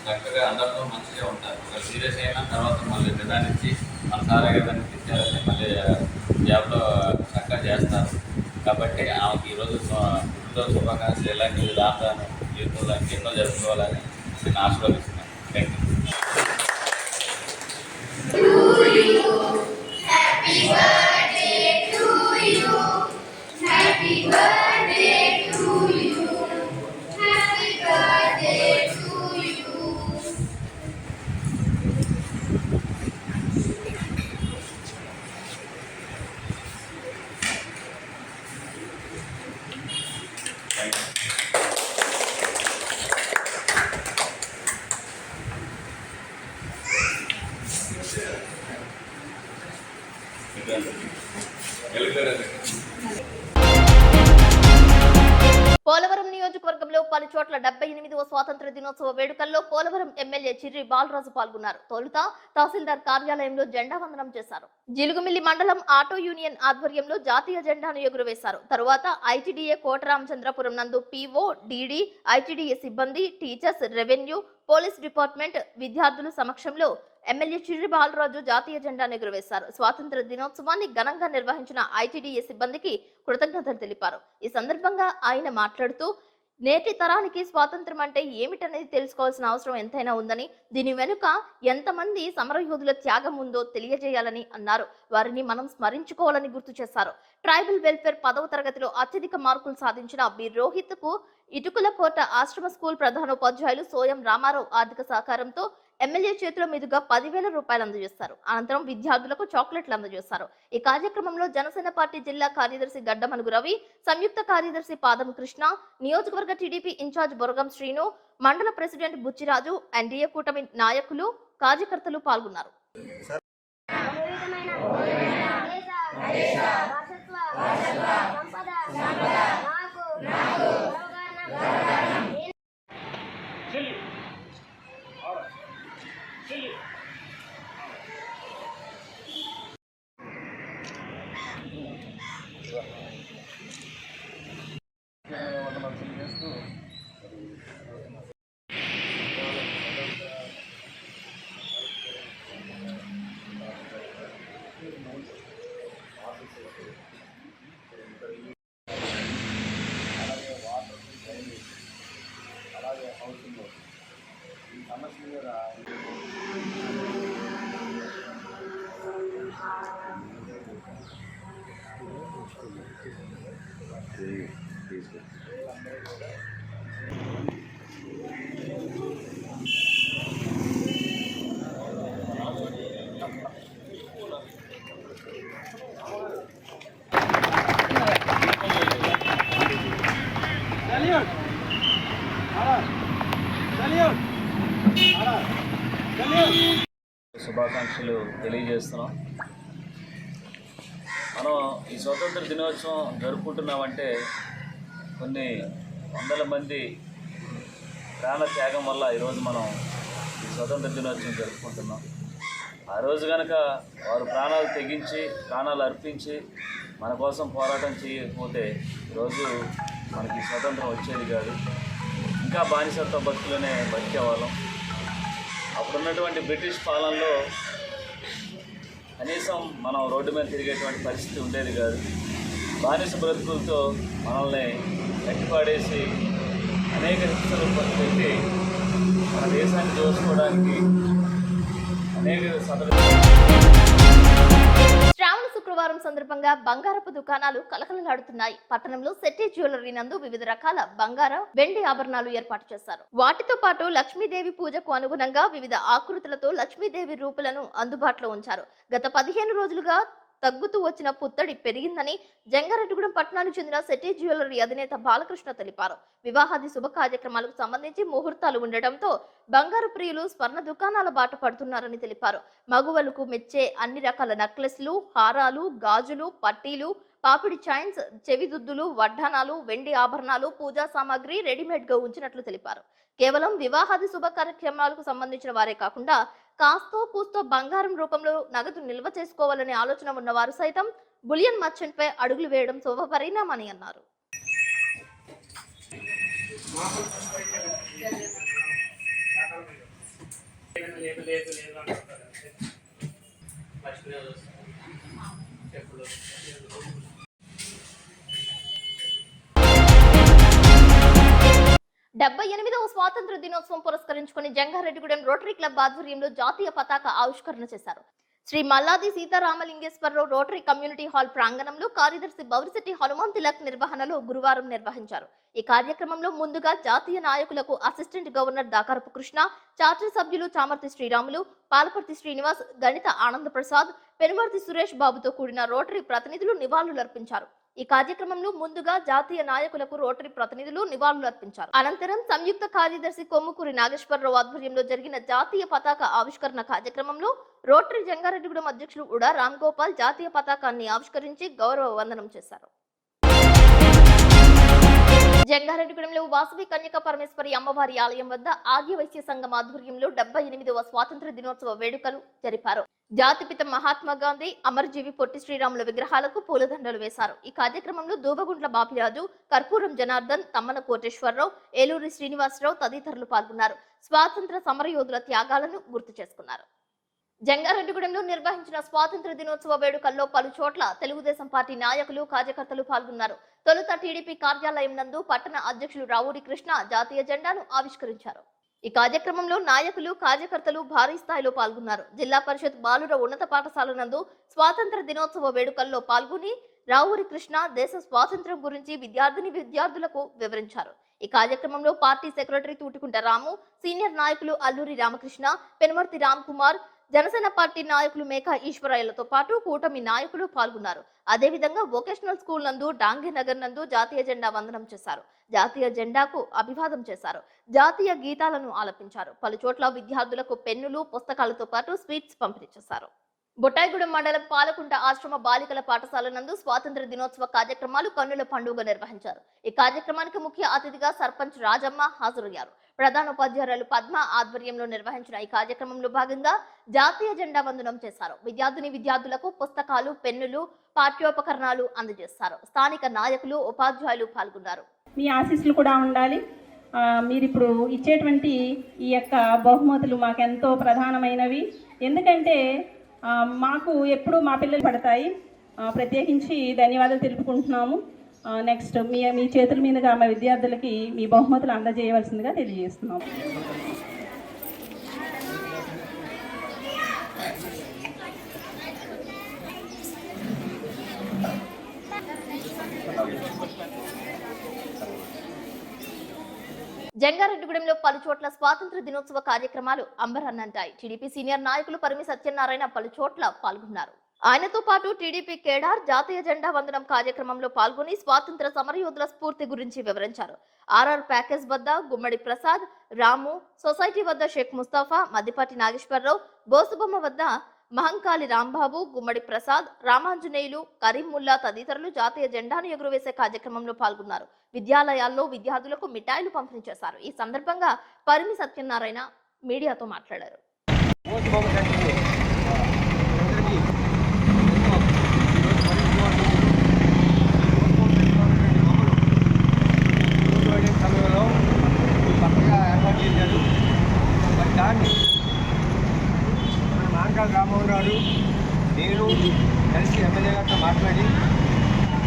చక్కగా అందరితో మంచిగా ఉంటారు. ఒక సీరియస్ అయినా తర్వాత మళ్ళీ నిదానించి మన సారాగా దాన్ని తెచ్చారంటే మళ్ళీ జాబ్లో చక్కగా చేస్తారు. కాబట్టి ఆమెకి ఈరోజు శుభాకాంక్షలు ఇలాంటివి దాంతాను జీవితంలో ఎన్నో జరుపుకోవాలని నేను ఆశీర్వదిస్తున్నాను. థ్యాంక్ పోలవరం నియోజకవర్గంలో పలు చోట్ల 78వ స్వాతంత్ర దినోత్సవ వేడుకల్లో పోలవరం ఎమ్మెల్యే చిర్రి బాలరాజు పాల్గొన్నారు. తొలుత తహసీల్దార్ కార్యాలయంలో జెండా వందనం చేశారు. జిలుగుమిల్లి మండలం ఆటో యూనియన్ ఆధ్వర్యంలో జాతీయ జెండాను ఎగురవేశారు. తరువాత ఐటీడీఏ కోటరామచంద్రపురం నందు పీఓ, డీడీ, ఐటీడీఏ సిబ్బంది, టీచర్స్, రెవెన్యూ, పోలీస్ డిపార్ట్మెంట్ విద్యార్థుల సమక్షంలో ఎమ్మెల్యే చిర్రి బాలరాజు జాతీయ జెండాను ఎగురవేశారు. స్వాతంత్ర దినోత్సవాన్ని ఘనంగా నిర్వహించిన ఐటీడీఏ సిబ్బందికి కృతజ్ఞతలు తెలిపారు. ఈ సందర్భంగా ఆయన మాట్లాడుతూ నేటి తరానికి స్వాతంత్రం అంటే ఏమిటనేది తెలుసుకోవాల్సిన అవసరం ఎంతైనా ఉందని, దీని వెనుక ఎంతమంది సమరయోధుల త్యాగం ఉందో తెలియజేయాలని అన్నారు. వారిని మనం స్మరించుకోవాలని గుర్తు చేశారు. ట్రైబల్ వెల్ఫేర్ 10వ తరగతిలో అత్యధిక మార్కులు సాధించిన బి రోహిత్ కు ఇటుకులకోట ఆశ్రమ స్కూల్ ప్రధానోపాధ్యాయులు సోయం రామారావు ఆర్థిక సహకారంతో ఎమ్మెల్యే చేతుల మీదుగా 10,000 రూపాయలు అందజేస్తారు. అనంతరం విద్యార్థులకు చాక్లెట్లు అందజేస్తారు. ఈ కార్యక్రమంలో జనసేన పార్టీ జిల్లా కార్యదర్శి గడ్డమనుగు రవి, సంయుక్త కార్యదర్శి పాదం కృష్ణ, నియోజకవర్గ టీడీపీ ఇన్ఛార్జ్ బొరగం శ్రీను, మండల ప్రెసిడెంట్ బుచ్చిరాజు, ఎన్డీఏ కూటమి నాయకులు, కార్యకర్తలు పాల్గొన్నారు. శుభాకాంక్షలు తెలియజేస్తున్నాం. మనం ఈ స్వతంత్ర దినోత్సవం జరుపుకుంటున్నామంటే కొన్ని వందల మంది ప్రాణ త్యాగం వల్ల ఈరోజు మనం ఈ స్వతంత్ర దినోత్సవం జరుపుకుంటున్నాం. ఆ రోజు కనుక వారు ప్రాణాలు తెగించి ప్రాణాలు అర్పించి మన కోసం పోరాటం చేయకపోతే ఈరోజు మనకి స్వతంత్రం వచ్చేది కాదు. ఇంకా బానిసత్వ బతుకులోనే బతికేవాళ్ళం. అప్పుడున్నటువంటి బ్రిటిష్ పాలనలో కనీసం మనం రోడ్డు మీద తిరిగేటువంటి పరిస్థితి ఉండేది కాదు. బానిస బ్రతుకులతో మనల్ని కట్టిపాడేసి అనేక హింసలు పెట్టి మన దేశాన్ని దోచుకోవడానికి అనేక శ్రావణ శుక్రవారం సందర్భంగా బంగారపు దుకాణాలు కలకలలాడుతున్నాయి. పట్టణంలో సెట్టి జ్యువెలరీ నందు వివిధ రకాల బంగారం, వెండి ఆభరణాలు ఏర్పాటు చేశారు. వాటితో పాటు లక్ష్మీదేవి పూజకు అనుగుణంగా వివిధ ఆకృతులతో లక్ష్మీదేవి రూపులను అందుబాటులో ఉంచారు. గత 15 రోజులుగా తగ్గుతూ వచ్చిన పుత్తడి పెరిగిందని జంగారెడ్డిగూడెం పట్టణానికి చెందిన సెట్టి జ్యువెలరీ అధినేత బాలకృష్ణ తెలిపారు. వివాహాది శుభ కార్యక్రమాలకు సంబంధించి ముహూర్తాలు ఉండటంతో బంగారు ప్రియులు స్వర్ణ దుకాణాల బాట పడుతున్నారని తెలిపారు. మగువలకు మెచ్చే అన్ని రకాల నెక్లెస్లు, హారాలు, గాజులు, పట్టీలు, పాపిడి చైన్స్, చెవిదుద్దులు, వడ్డానాలు, వెండి ఆభరణాలు, పూజా సామాగ్రి రెడీమేడ్ గా ఉంచినట్లు తెలిపారు. కేవలం వివాహాది శుభ కార్యక్రమాలకు సంబంధించిన వారే కాకుండా కాస్తో కూస్తో బంగారం రూపంలో నగదు నిల్వ చేసుకోవాలనే ఆలోచన ఉన్నవారు సైతం బులియన్ మర్చెంట్ పై అడుగులు వేయడం శుభ పరిణామని అన్నారు. స్వాతంత్ర దినోత్సవం పురస్కరించుకుని జంగారెడ్డిగూడెం రోటరీ క్లబ్ ఆధ్వర్యంలో జాతీయ పతాక ఆవిష్కరణ చేశారు. Sri Malladi Seetharamalingeswararao Rotary community hall ప్రాంగణంలో కార్యదర్శి బౌరిశెట్టి హనుమాన్ తిలక్ నిర్వహణలో గురువారం నిర్వహించారు. ఈ కార్యక్రమంలో ముందుగా జాతీయ నాయకులకు assistant governor Dakarapu Krishna, charter సభ్యులు చామర్తి శ్రీరాములు, పాలపర్తి శ్రీనివాస్, గణిత ఆనంద ప్రసాద్, పెనుమర్తి సురేష్ బాబుతో కూడిన రోటరీ ప్రతినిధులు నివాళులర్పించారు. ఈ కార్యక్రమంలో ముందుగా జాతీయ నాయకులకు రోటరీ ప్రతినిధులు నివాళులర్పించారు. అనంతరం సంయుక్త కార్యదర్శి కొమ్ముకూరి నాగేశ్వరరావు ఆధ్వర్యంలో జరిగిన జాతీయ పతాక ఆవిష్కరణ కార్యక్రమంలో రోటరీ జంగారెడ్డిగూడెం అధ్యక్షులు ఉడా రామ్ గోపాల్ జాతీయ పతాకాన్ని ఆవిష్కరించి గౌరవ వందనం చేశారు. జంగారెడ్డిగూడెంలో వాసవి కన్యక పరమేశ్వరి అమ్మవారి ఆలయం వద్ద ఆర్యవైశ్య సంఘం ఆధ్వర్యంలో 78వ స్వాతంత్ర దినోత్సవ వేడుకలు జరిపారు. జాతిపిత మహాత్మా గాంధీ, అమరజీవి పొట్టి శ్రీరాముల విగ్రహాలకు పూలదండలు వేశారు. ఈ కార్యక్రమంలో దూబగుంట్ల బాపిరాజు, కర్పూరం జనార్దన్, తమ్మన కోటేశ్వరరావు, ఏలూరి శ్రీనివాసరావు తదితరులు పాల్గొన్నారు. స్వాతంత్ర సమరయోధుల త్యాగాలను గుర్తు చేసుకున్నారు. జంగారెడ్డిగూడెంలో నిర్వహించిన స్వాతంత్ర దినోత్సవ వేడుకల్లో పలు చోట్ల తెలుగుదేశం పార్టీ నాయకులు, కార్యకర్తలు పాల్గొన్నారు. తొలుత టీడీపీ కార్యాలయం నందు పట్టణ అధ్యక్షులు రావూరి కృష్ణ జాతీయ జెండాను ఆవిష్కరించారు. ఈ కార్యక్రమంలో నాయకులు, కార్యకర్తలు భారీ స్థాయిలో పాల్గొన్నారు. జిల్లా పరిషత్ బాలుర ఉన్నత పాఠశాల నందు స్వాతంత్ర దినోత్సవ వేడుకల్లో పాల్గొని రావూరి కృష్ణ దేశ స్వాతంత్ర్యం గురించి విద్యార్థులకు వివరించారు. ఈ కార్యక్రమంలో పార్టీ సెక్రటరీ తూటికుంట రాము, సీనియర్ నాయకులు అల్లూరి రామకృష్ణ, పెనుమర్తి రామ్ కుమార్, జనసేన పార్టీ నాయకులు మేఘా ఈశ్వరయ్యలతో పాటు కూటమి నాయకులు పాల్గొన్నారు. అదేవిధంగా వొకేషనల్ స్కూల్ నందు డాంగే నగర్ నందు జాతీయ జెండా వందనం చేశారు. జాతీయ జెండాకు అభివాదం చేశారు. జాతీయ గీతాలను ఆలపించారు. పలు చోట్ల విద్యార్థులకు పెన్నులు, పుస్తకాలతో పాటు స్వీట్స్ పంపిణీ చేశారు. బొట్టాయిగూడెం మండలం పాలకుంట ఆశ్రమ బాలికల పాఠశాల నందు స్వాతంత్ర దినోత్సవ కార్యక్రమాలు కన్నుల పండుగ నిర్వహించారు. ఈ కార్యక్రమానికి ముఖ్య అతిథిగా సర్పంచ్ రాజమ్మ హాజరయ్యారు. ప్రధాన ఉపాధ్యాయురాలు పద్మ ఆధ్వర్యంలో నిర్వహించిన ఈ కార్యక్రమంలో భాగంగా జాతీయ జెండా వందనం చేశారు. విద్యార్థులకు పుస్తకాలు, పెన్నులు, పాఠ్యోపకరణాలు అందజేస్తారు. స్థానిక నాయకులు, ఉపాధ్యాయులు పాల్గొన్నారు. మీ ఆశీస్సులు కూడా ఉండాలి. మీరు ఇప్పుడు ఇచ్చేటువంటి ఈ యొక్క బహుమతులు మాకెంతో ప్రధానమైనవి. ఎందుకంటే మాకు ఎప్పుడు మా పిల్లలు పడతాయి. ప్రత్యేకించి ధన్యవాదాలు తెలుపుకుంటున్నాము. నెక్స్ట్ మీ చేతుల మీదుగా మా విద్యార్థులకి మీ బహుమతులు అందజేయవలసిందిగా తెలియజేస్తున్నాము. జంగారెడ్డిగూడెంలో పలు చోట్ల స్వాతంత్ర దినోత్సవ కార్యక్రమాలు అంబరన్నంటాయి. టీడీపీ సీనియర్ నాయకులు పరిమి సత్యనారాయణ పలు చోట్ల పాల్గొన్నారు. ఆయనతో పాటు టీడీపీ కేడార్ జాతీయ జెండా వందనం కార్యక్రమంలో పాల్గొని స్వాతంత్ర సమరయోధుల స్ఫూర్తి గురించి వివరించారు. ఆర్ఆర్ ప్యాకేజ్ వద్ద గుమ్మడి ప్రసాద్, రాము, సొసైటీ వద్ద షేక్ ముస్తాఫా, మద్దిపాటి నాగేశ్వరరావు, బోసుబొమ్మ వద్ద మహంకాళి రాంబాబు, గుమ్మడి ప్రసాద్, రామాంజనేయులు, కరీంముల్లా తదితరులు జాతీయ జెండాను ఎగురవేసే కార్యక్రమంలో పాల్గొన్నారు. విద్యాలయాల్లో విద్యార్థులకు మిఠాయిలు పంపిణీ చేశారు. ఈ సందర్భంగా పరిమి సత్యనారాయణ మీడియాతో మాట్లాడారు. రామోహన్ గారు, నేను కలిసి ఎమ్మెల్యే గారితో మాట్లాడి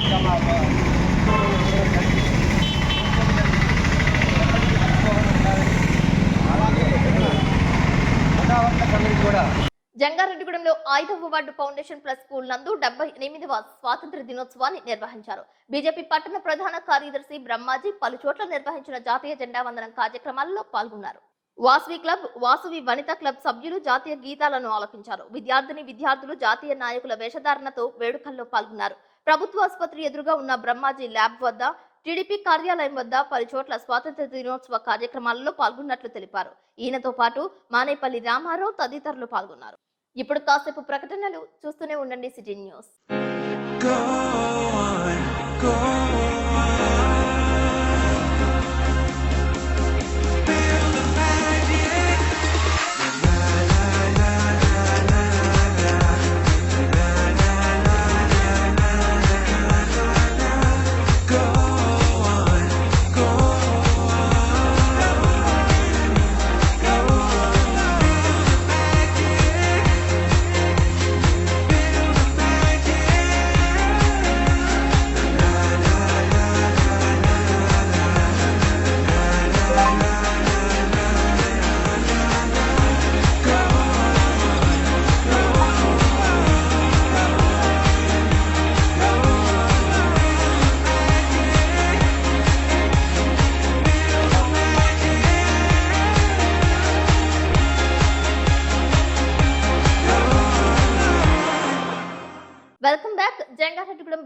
ఇంకా మా జంగారెడ్డిగూడెంలో 5వ వార్డు ఫౌండేషన్ ప్లస్ స్కూల్ నందు 78వ స్వాతంత్ర దినోత్సవాన్ని నిర్వహించారు. బీజేపీ పట్టణ ప్రధాన కార్యదర్శి బ్రహ్మాజీ పలు చోట్ల నిర్వహించిన జాతీయ జెండా వందనం కార్యక్రమాలలో పాల్గొన్నారు. వాసవి క్లబ్, వాసవి వనిత క్లబ్ సభ్యులు జాతీయ గీతాలను ఆలపించారు. విద్యార్థులు జాతీయ నాయకుల వేషధారణతో వేడుకల్లో పాల్గొన్నారు. ప్రభుత్వ ఆసుపత్రి ఎదురుగా ఉన్న బ్రహ్మాజీ ల్యాబ్ వద్ద, టీడీపీ కార్యాలయం వద్ద పలు చోట్ల స్వాతంత్ర దినోత్సవ కార్యక్రమాలలో పాల్గొన్నట్లు తెలిపారు. ఈయనతో పాటు మానేపల్లి రామారావు తదితరులు పాల్గొన్నారు. ఇప్పుడు కాసేపు ప్రకటనలు చూస్తూనే ఉండండి సిటీ న్యూస్.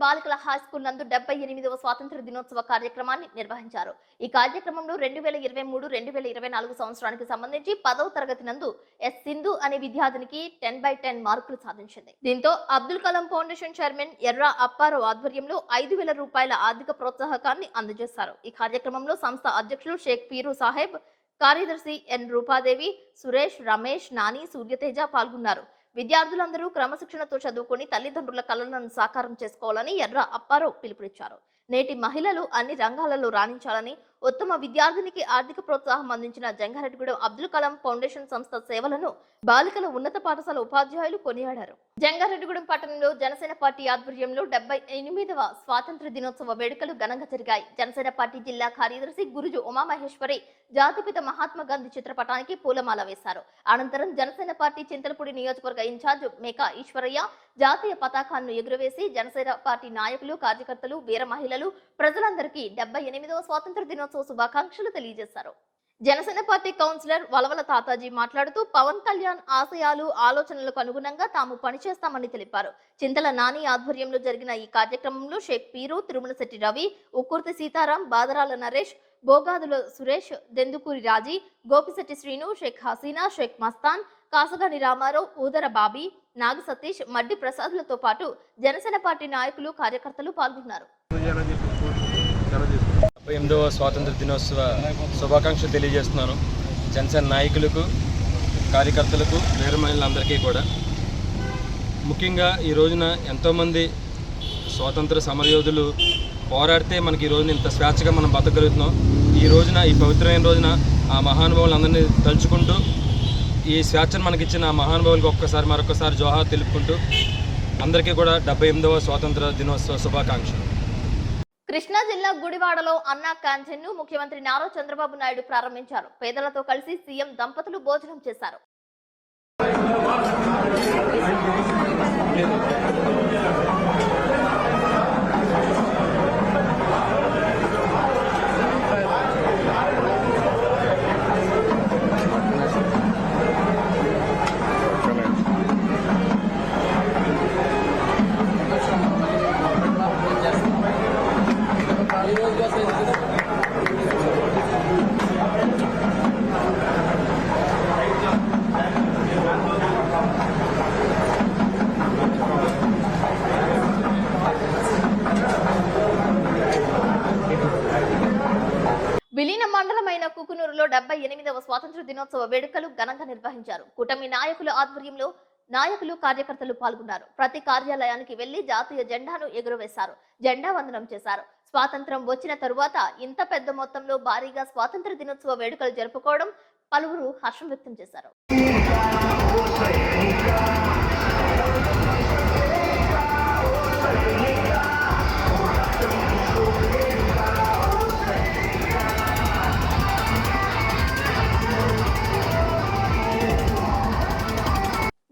బాలికల హై స్కూల్ నందు 78వ స్వాతంత్ర దినోత్సవ కార్యక్రమాన్ని నిర్వహించారు. ఈ కార్యక్రమంలో 2023-2024 సంవత్సరానికి సంబంధించి 10వ తరగతి నందు ఎస్ సింధు అనే విద్యార్థినికి 10/10 మార్కులు సాధించింది. దీంతో అబ్దుల్ కలాం ఫౌండేషన్ చైర్మన్ ఎర్రా అప్పారావు ఆధ్వర్యంలో 5,000 రూపాయల ఆర్థిక ప్రోత్సాహకాన్ని అందజేశారు. ఈ కార్యక్రమంలో సంస్థ అధ్యక్షులు షేక్ పీరు సాహెబ్, కార్యదర్శి ఎన్ రూపాదేవి, సురేష్, రమేష్, నాని, సూర్యతేజ పాల్గొన్నారు. విద్యార్థులందరూ క్రమశిక్షణతో చదువుకొని తల్లిదండ్రుల కలలను సాకారం చేసుకోవాలని ఎర్ర అప్పారావు పిలుపునిచ్చారు. నేటి మహిళలు అన్ని రంగాలలో రాణించాలని, ఉత్తమ విద్యార్థినికి ఆర్థిక ప్రోత్సాహం అందించిన జంగారెడ్డిగూడెం అబ్దుల్ కలాం ఫౌండేషన్ సంస్థ సేవలను బాలికల ఉన్నత పాఠశాల ఉపాధ్యాయులు కొనియాడారు. జంగారెడ్డిగూడెం పట్టణంలో జనసేన పార్టీ ఆధ్వర్యంలో 78వ స్వాతంత్ర దినోత్సవ వేడుకలు ఘనంగా జరిగాయి. జనసేన పార్టీ జిల్లా కార్యదర్శి గురుజు ఉమామహేశ్వరి జాతిపిత మహాత్మా గాంధీ చిత్రపటానికి పూలమాల వేశారు. అనంతరం జనసేన పార్టీ చింతలపూడి నియోజకవర్గ ఇన్ఛార్జ్ మేకా ఈశ్వరయ్య జాతీయ పతాకాన్ని ఎగురవేసి జనసేన పార్టీ నాయకులు, కార్యకర్తలు, వీర మహిళలు, ప్రజలందరికీ 78వ స్వాతంత్ర దినోత్సవ శుభాకాంక్షలు తెలియజేశారు. జనసేన పార్టీ కౌన్సిలర్ వలవల తాతాజీ మాట్లాడుతూ పవన్ కళ్యాణ్ ఆశయాలు, ఆలోచనలకు అనుగుణంగా తాము పనిచేస్తామని తెలిపారు. చింతల నాని ఆధ్వర్యంలో జరిగిన ఈ కార్యక్రమంలో షేక్ పీరు, తిరుమలశెట్టి రవి, ఉక్కుర్తి సీతారాం, బాదరాల నరేష్, బోగాదుల సురేష్, దెందుకూరి రాజీ, గోపిశెట్టి శ్రీను, షేక్ హసీనా, షేక్ మస్తాన్, కాసగాని రామారావు, ఊదర బాబీ, నాగ సతీష్, మడ్డి ప్రసాద్లతో పాటు జనసేన పార్టీ నాయకులు, కార్యకర్తలు పాల్గొన్నారు. 78వ స్వాతంత్ర దినోత్సవ శుభాకాంక్షలు తెలియజేస్తున్నాను. జనసేన నాయకులకు, కార్యకర్తలకు, వీర మహిళలందరికీ కూడా. ముఖ్యంగా ఈ రోజున ఎంతోమంది స్వాతంత్ర సమరయోధులు పోరాడితే మనకి ఈ రోజున ఇంత స్వేచ్ఛగా మనం బతకగలుగుతున్నాం. ఈ రోజున, ఈ పవిత్రమైన రోజున ఆ మహానుభావులందరినీ తలుచుకుంటూ ఈ స్వేచ్ఛను మనకిచ్చిన ఆ మహానుభావులకు మరొకసారి జోహార్ తెలుపుకుంటూ అందరికీ కూడా 78వ స్వాతంత్ర దినోత్సవ శుభాకాంక్షలు. కృష్ణా జిల్లా గుడివాడలో అన్నా క్యాంటీన్ ను ముఖ్యమంత్రి నారా చంద్రబాబు నాయుడు ప్రారంభించారు. పేదలతో కలిసి సీఎం దంపతులు భోజనం చేశారు. విలీన మండలమైన కుకునూరులో 78వ స్వాతంత్ర దినోత్సవ వేడుకలు ఘనంగా నిర్వహించారు. కూటమి నాయకుల ఆధ్వర్యంలో నాయకులు, కార్యకర్తలు పాల్గొన్నారు. ప్రతి కార్యాలయానికి వెళ్లి జాతీయ జెండాను ఎగురవేశారు, జెండా వందనం చేశారు. స్వాతంత్రం వచ్చిన తరువాత ఇంత పెద్ద మొత్తంలో భారీగా స్వాతంత్ర దినోత్సవ వేడుకలు జరుపుకోవడం పలువురు హర్షం వ్యక్తం చేశారు.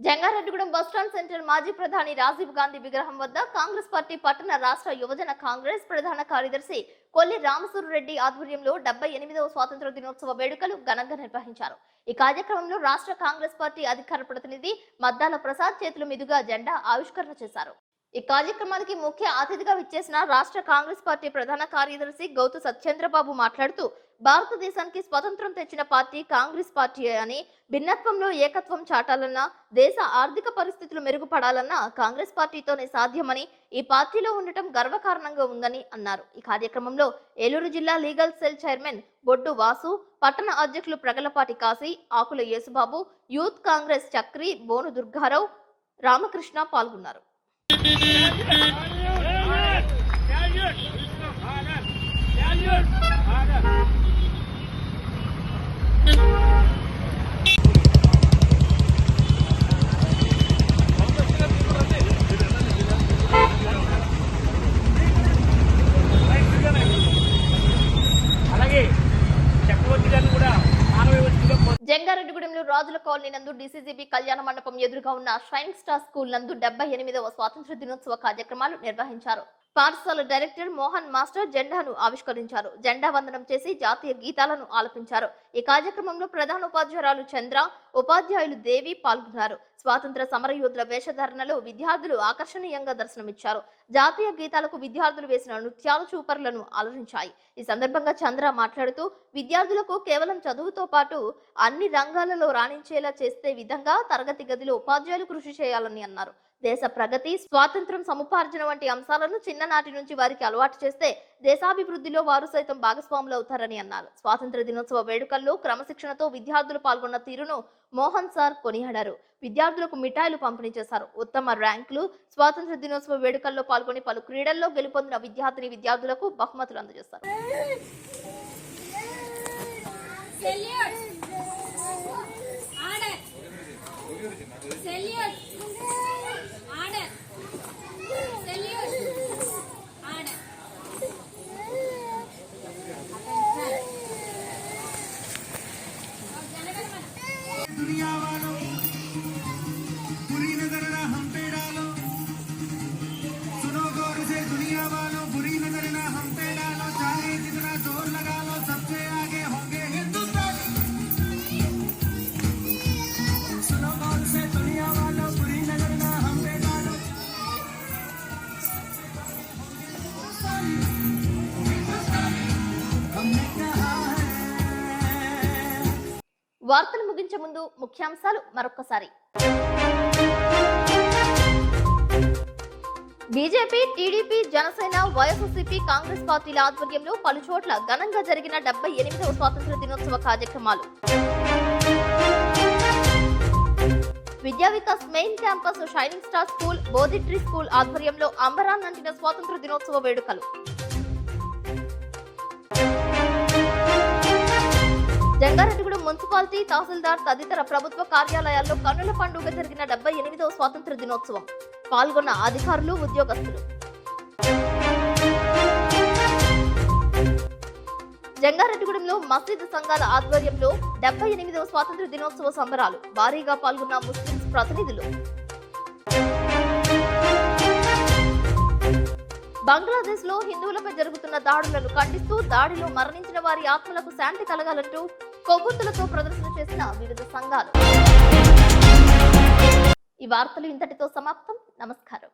జంగారెడ్డిగూడెం బస్టాండ్ సెంటర్ మాజీ ప్రధాని రాజీవ్ గాంధీ విగ్రహం వద్ద కాంగ్రెస్ పార్టీ పట్టణ రాష్ట్ర యువజన కాంగ్రెస్ ప్రధాన కార్యదర్శి కొల్లి రామసూర్రెడ్డి ఆధ్వర్యంలో 78వ స్వాతంత్ర దినోత్సవ వేడుకలు ఘనంగా నిర్వహించారు. ఈ కార్యక్రమంలో రాష్ట్ర కాంగ్రెస్ పార్టీ అధికార ప్రతినిధి మద్దాల ప్రసాద్ చేతుల మీదుగా జెండా ఆవిష్కరణ చేశారు. ఈ కార్యక్రమానికి ముఖ్య అతిథిగా విచ్చేసిన రాష్ట్ర కాంగ్రెస్ పార్టీ ప్రధాన కార్యదర్శి గౌతు సత్యేంద్రబాబు మాట్లాడుతూ భారతదేశానికి స్వతంత్రం తెచ్చిన పార్టీ కాంగ్రెస్ పార్టీ అని, భిన్నత్వంలో ఏకత్వం చాటాలన్నా, దేశ ఆర్థిక పరిస్థితులు మెరుగుపడాలన్నా కాంగ్రెస్ పార్టీతోనే సాధ్యమని, ఈ పార్టీలో ఉండటం గర్వకారణంగా ఉందని అన్నారు. ఈ కార్యక్రమంలో ఏలూరు జిల్లా లీగల్ సెల్ చైర్మన్ బొడ్డు వాసు, పట్టణ అధ్యక్షులు ప్రగలపాటి కాశీ, ఆకుల యేసుబాబు, యూత్ కాంగ్రెస్ చక్రి, బోను దుర్గారావు, రామకృష్ణ పాల్గొన్నారు. జంగారెడ్డిగూడెంలో రాజుల కాలనీ నందు డీసీజీబీ కళ్యాణ మండపం ఎదురుగా ఉన్న షైన్ స్టార్ స్కూల్ నందు 78వ స్వాతంత్ర దినోత్సవ కార్యక్రమాలు నిర్వహించారు. పాఠశాల డైరెక్టర్ మోహన్ మాస్టర్ జెండాను ఆవిష్కరించారు. జెండా వందనం చేసి జాతీయ గీతాలను ఆలపించారు. ఈ కార్యక్రమంలో ప్రధాన ఉపాధ్యాయురాలు చంద్ర, ఉపాధ్యాయులు దేవి పాల్గొన్నారు. స్వాతంత్ర సమరయోధుల వేషధారణలో విద్యార్థులు ఆకర్షణీయంగా దర్శనమిచ్చారు. జాతీయ గీతాలకు విద్యార్థులు వేసిన నృత్యాలు చూపరులను అలరించాయి. ఈ సందర్భంగా చంద్ర మాట్లాడుతూ విద్యార్థులకు కేవలం చదువుతో పాటు అన్ని రంగాలలో రాణించేలా చేసే విధంగా తరగతి గదిలో ఉపాధ్యాయులు కృషి చేయాలని అన్నారు. దేశ ప్రగతి, స్వాతంత్ర్యం, సముపార్జన వంటి అంశాలను చిన్ననాటి నుంచి వారికి అలవాటు చేస్తే దేశాభివృద్ధిలో వారు సైతం భాగస్వాములు అవుతారని అన్నారు. స్వాతంత్ర దినోత్సవ వేడుకల్లో క్రమశిక్షణతో విద్యార్థులు పాల్గొన్న తీరును మోహన్ సార్ కొనియాడారు. విద్యార్థులకు మిఠాయిలు పంపిణీ చేశారు. ఉత్తమ ర్యాంకులు, స్వాతంత్ర దినోత్సవ వేడుకల్లో పాల్గొని పలు క్రీడల్లో గెలుపొందిన విద్యార్థులకు బహుమతులు అందజేశారు. दुनिया वालों बुरी नजर ना हम पे डालो, सुनो गौर से दुनिया वालों बुरी नजर ना हम पे डालो, चाहे जितना जोर लगा लो सबसे आगे होंगे हिंदुस्तान। सुनो गौर से दुनिया वालों बुरी नजर ना हम पे डालो, हमने कहा है। వార్తలు ముగించే ముందు ముఖ్యాంశాలు మరొకసారి. బీజేపీ, టీడీపీ, జనసేన, వైఎస్ఆర్సీపీ, కాంగ్రెస్ పార్టీల ఆధ్వర్యంలో పలు చోట్ల ఘనంగా జరిగిన 78వ స్వాతంత్ర దినోత్సవ కార్యక్రమాలు. Vidya Vikas main campus shining star school, బోధిట్రీ school ఆధ్వర్యంలో అంబరాన్ అంటిన స్వాతంత్ర దినోత్సవ వేడుకలు. జంగారెడ్డిగూడెం మున్సిపాలిటీ, తహసీల్దార్ తదితర ప్రభుత్వ కార్యాలయాల్లో కన్నుల పండుగ జరిగిన 78వ స్వాతంత్ర దినోత్సవం. పాల్గొన్న అధికారులు, ఉద్యోగస్తులు. జంగారెడ్డిగూడెంలో మసీదు సంఘాల ఆధ్వర్యంలో 78వ స్వాతంత్ర దినోత్సవ సంబరాలు. భారీగా పాల్గొన్న ముస్లిం ప్రతినిధులు. బంగ్లాదేశ్ లో హిందువులపై జరుగుతున్న దాడులను ఖండిస్తూ దాడిలో మరణించిన వారి ఆత్మలకు శాంతి కలగాలంటూ కొవ్వొత్తులతో ప్రదర్శన చేసిన వివిధ సంఘాలు. ఈ వార్తలు ఇంతటితో సమాప్తం. నమస్కారం.